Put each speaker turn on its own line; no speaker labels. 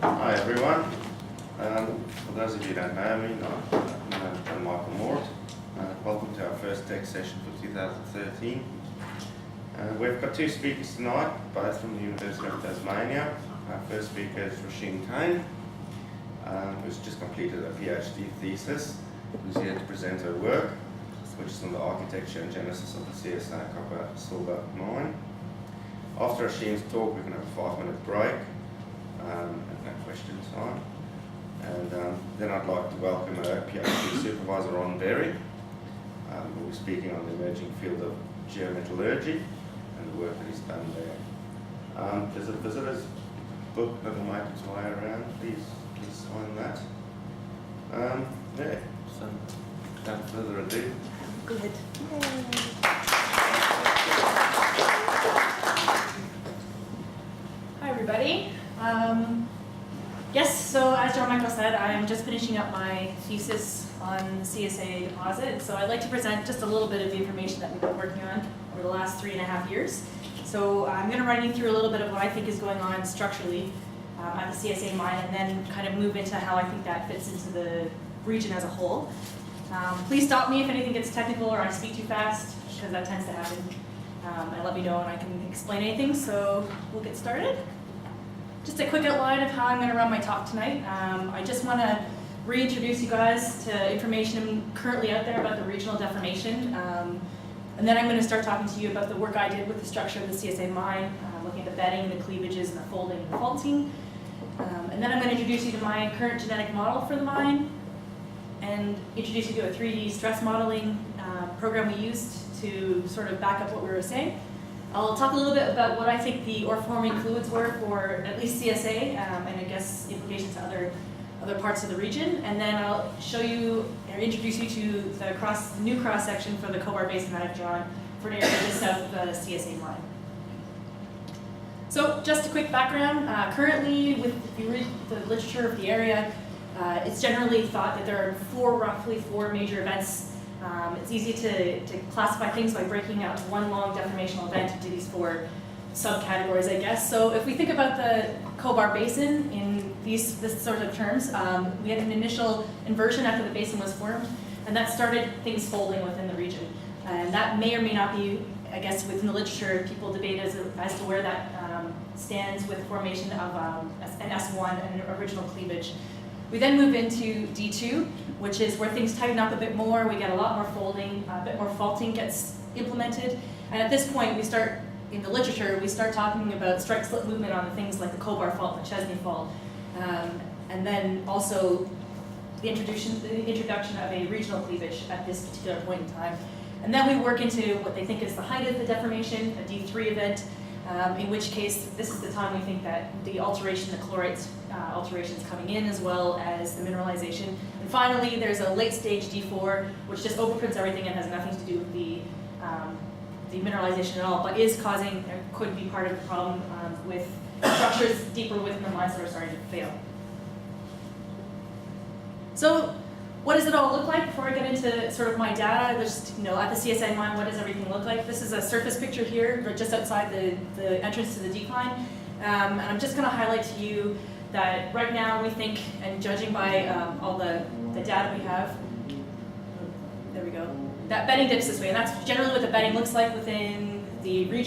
Hi everyone. For those of you who don't know me, I'm Michael Mort. Welcome to our first tech session for 2013. We've got two speakers tonight, both from the University of Tasmania. Our first speaker is Roisin Kyne, who's just completed a PhD thesis, who's here to present her work, which is on the architecture and genesis of the CSA copper silver mine. After Roisin's talk, we're going to have a 5-minute break. And no questions time. And then I'd like to welcome our PhD supervisor, Ron Berry, who will be speaking on the emerging field of geometallurgy and the work that he's done there. There's a visitor's book that will make its way around. Please sign that. So without further ado.
Go ahead. Hi everybody. Yes, so as John Michael said, I'm just finishing up my thesis on CSA deposit. So I'd like to present just a little bit of the information that we've been working on over the last 3.5 years. So I'm going to run you through a little bit of what I think is going on structurally at the CSA mine, and then kind of move into how I think that fits into the region as a whole. Please stop me if anything gets technical or I speak too fast, because that tends to happen. And let me know and I can explain anything. So we'll get started. Just a quick outline of how I'm going to run my talk tonight. I just want to reintroduce you guys to information currently out there about the regional deformation. And then I'm going to start talking to you about the work I did with the structure of the CSA mine, looking at the bedding, the cleavages, and the folding and the faulting. And then I'm going to introduce you to my current genetic model for the mine, and introduce you to a 3D stress modeling program we used to sort of back up what we were saying. I'll talk a little bit about what I think the ore-forming fluids were for at least CSA, and I guess implications to other parts of the region. And then I'll show you, or introduce you to the new cross-section for the Cobar Basin that I've drawn for an area just south of the CSA mine. So just a quick background. Currently, if you read the literature of the area, it's generally thought that there are roughly four major events. It's easy to classify things by breaking out one long deformational event into these four subcategories, I guess. So if we think about the Cobar Basin in this sort of terms, we had an initial inversion after the basin was formed, and that started things folding within the region. And that may or may not be, I guess, within the literature, people debate as to where that stands with the formation of an S1 and an original cleavage. We then move into D2, which is where things tighten up a bit more. We get a lot more folding, a bit more faulting gets implemented. And at this point, we start, in the literature, we start talking about strike slip movement on things like the Cobar fault and the Chesney fault. And then also the introduction of a regional cleavage at this particular point in time. And then we work into what they think is the height of the deformation, a D3 event, in which case this is the time we think that the alteration, the chlorite alteration is coming in, as well as the mineralization. And finally, there's a late stage D4, which just overprints everything and has nothing to do with the mineralization at all, but is causing, or could be part of the problem with structures deeper within the mines that are starting to fail. So what does it all look like? Before I get into sort of my data, just, at the CSA mine, what does everything look like? This is a surface picture here, just outside the entrance to the decline. And I'm just going to highlight to you that right now we think, and judging by all the data we have, there we go, that bedding dips this way. And that's generally what the bedding looks like within the region.